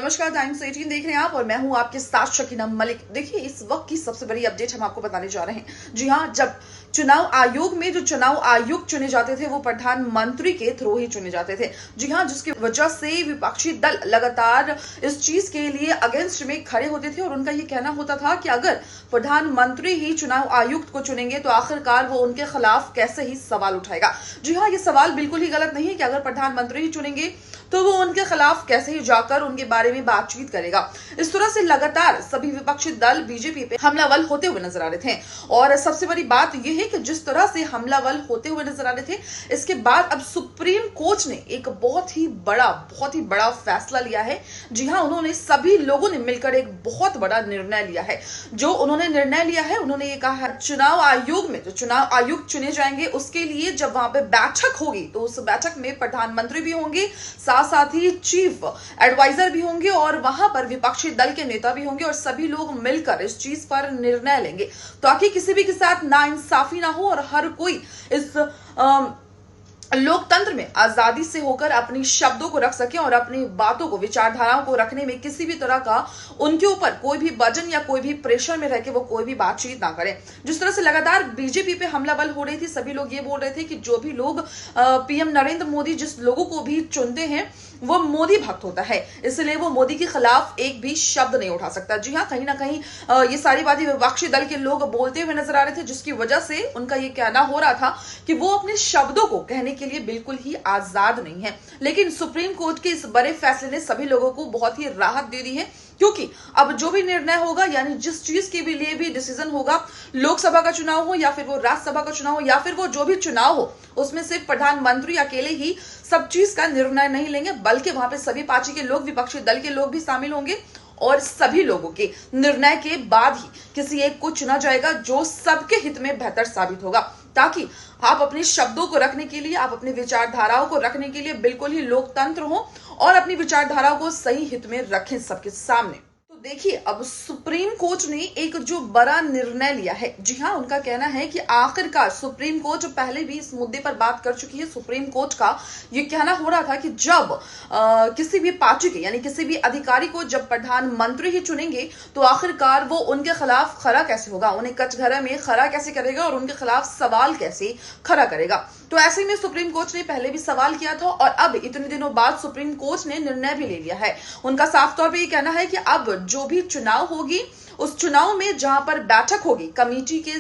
नमस्कार, टाइम्स 18 देख रहे हैं आप और मैं हूं आपके साथ शकीना मलिक। देखिए, इस वक्त की सबसे बड़ी अपडेट हम आपको बताने जा रहे हैं। जी हां, जब चुनाव आयोग में जो चुनाव आयुक्त चुने जाते थे वो प्रधानमंत्री के थ्रू ही चुने जाते थे। जी हां, जिसकी वजह से विपक्षी दल लगातार इस चीज के लिए अगेंस्ट में खड़े होते थे और उनका ये कहना होता था कि अगर प्रधानमंत्री ही चुनाव आयुक्त को चुनेंगे तो आखिरकार वो उनके खिलाफ कैसे ही सवाल उठाएगा। जी हां, ये सवाल बिल्कुल ही गलत नहीं है कि अगर प्रधानमंत्री ही चुनेंगे तो वो उनके खिलाफ कैसे ही जाकर उनके बारे में बातचीत करेगा। इस तरह से लगातार सभी विपक्षी दल बीजेपी पे हमलावर होते हुए नजर आ रहे थे और सबसे बड़ी बात यह है कि जिस तरह से हमलावर होते हुए नजर आ रहे थे, इसके बाद अब सुप्रीम कोर्ट ने एक बहुत ही बड़ा फैसला लिया है। जी हां, उन्होंने सभी लोगों ने मिलकर एक बहुत बड़ा निर्णय लिया है। जो उन्होंने निर्णय लिया है, उन्होंने ये कहा है चुनाव आयोग में जो चुनाव आयुक्त चुने जाएंगे उसके लिए जब वहां पे बैठक होगी तो उस बैठक में प्रधानमंत्री भी होंगे, साथ ही चीफ एडवाइजर भी होंगे और वहां पर विपक्षी दल के नेता भी होंगे और सभी लोग मिलकर इस चीज पर निर्णय लेंगे ताकि किसी भी के साथ नाइंसाफी ना हो और हर कोई इस लोकतंत्र में आजादी से होकर अपनी शब्दों को रख सके और अपनी बातों को, विचारधाराओं को रखने में किसी भी तरह का उनके ऊपर कोई भी वजन या कोई भी प्रेशर में रह के वो कोई भी बातचीत ना करें। जिस तरह से लगातार बीजेपी पे हमलावर हो रही थी, सभी लोग ये बोल रहे थे कि जो भी लोग पीएम नरेंद्र मोदी जिस लोगों को भी चुनते हैं वो मोदी भक्त होता है, इसलिए वो मोदी के खिलाफ एक भी शब्द नहीं उठा सकता। जी हां, कहीं ना कहीं ये सारी बातें विपक्षी दल के लोग बोलते हुए नजर आ रहे थे, जिसकी वजह से उनका ये कहना हो रहा था कि वो अपने शब्दों को कहने के लिए बिल्कुल ही आजाद नहीं है। लेकिन सुप्रीम कोर्ट के इस बड़े फैसले ने सभी लोगों को बहुत ही राहत दे दी है, क्योंकि अब जो भी निर्णय होगा, यानी जिस चीज के भी लिए भी डिसीजन होगा, लोकसभा का चुनाव हो या फिर वो राज्यसभा का चुनाव हो या फिर वो जो भी चुनाव हो, उसमें सिर्फ प्रधानमंत्री अकेले ही सब चीज का निर्णय नहीं लेंगे, बल्कि वहां पे सभी पार्टी के लोग, विपक्षी दल के लोग भी शामिल होंगे और सभी लोगों के निर्णय के बाद ही किसी एक को चुना जाएगा जो सबके हित में बेहतर साबित होगा, ताकि आप अपने शब्दों को रखने के लिए, आप अपनी विचारधाराओं को रखने के लिए बिल्कुल ही लोकतंत्र हो और अपनी विचारधाराओं को सही हित में रखें सबके सामने। तो देखिए, अब सुप्रीम कोर्ट ने एक जो बड़ा निर्णय लिया है। जी हां, उनका कहना है कि आखिरकार सुप्रीम कोर्ट पहले भी इस मुद्दे पर बात कर चुकी है। सुप्रीम कोर्ट का ये कहना हो रहा था कि जब किसी भी पार्टी के, यानी किसी भी अधिकारी को जब प्रधानमंत्री ही चुनेंगे तो आखिरकार वो उनके खिलाफ खड़ा कैसे होगा, उन्हें कचघरे में खड़ा कैसे करेगा और उनके खिलाफ सवाल कैसे खड़ा करेगा। तो ऐसे में सुप्रीम कोर्ट ने पहले भी सवाल किया था और अब इतने दिनों बाद सुप्रीम कोर्ट ने निर्णय भी ले लिया है। उनका साफ तौर पे ये कहना है कि अब जो भी चुनाव होगी, उस चुनाव में जहां पर बैठक होगी, कमेटी के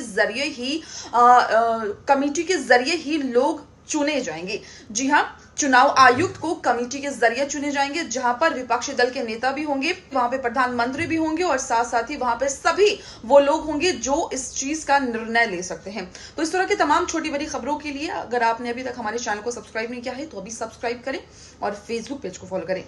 जरिए ही लोग चुने जाएंगे। जी हां, चुनाव आयुक्त को कमेटी के जरिए चुने जाएंगे, जहां पर विपक्षी दल के नेता भी होंगे, वहां पे प्रधानमंत्री भी होंगे और साथ ही वहां पे सभी वो लोग होंगे जो इस चीज का निर्णय ले सकते हैं। तो इस तरह की तमाम छोटी बड़ी खबरों के लिए अगर आपने अभी तक हमारे चैनल को सब्सक्राइब नहीं किया है तो अभी सब्सक्राइब करें और फेसबुक पेज को फॉलो करें।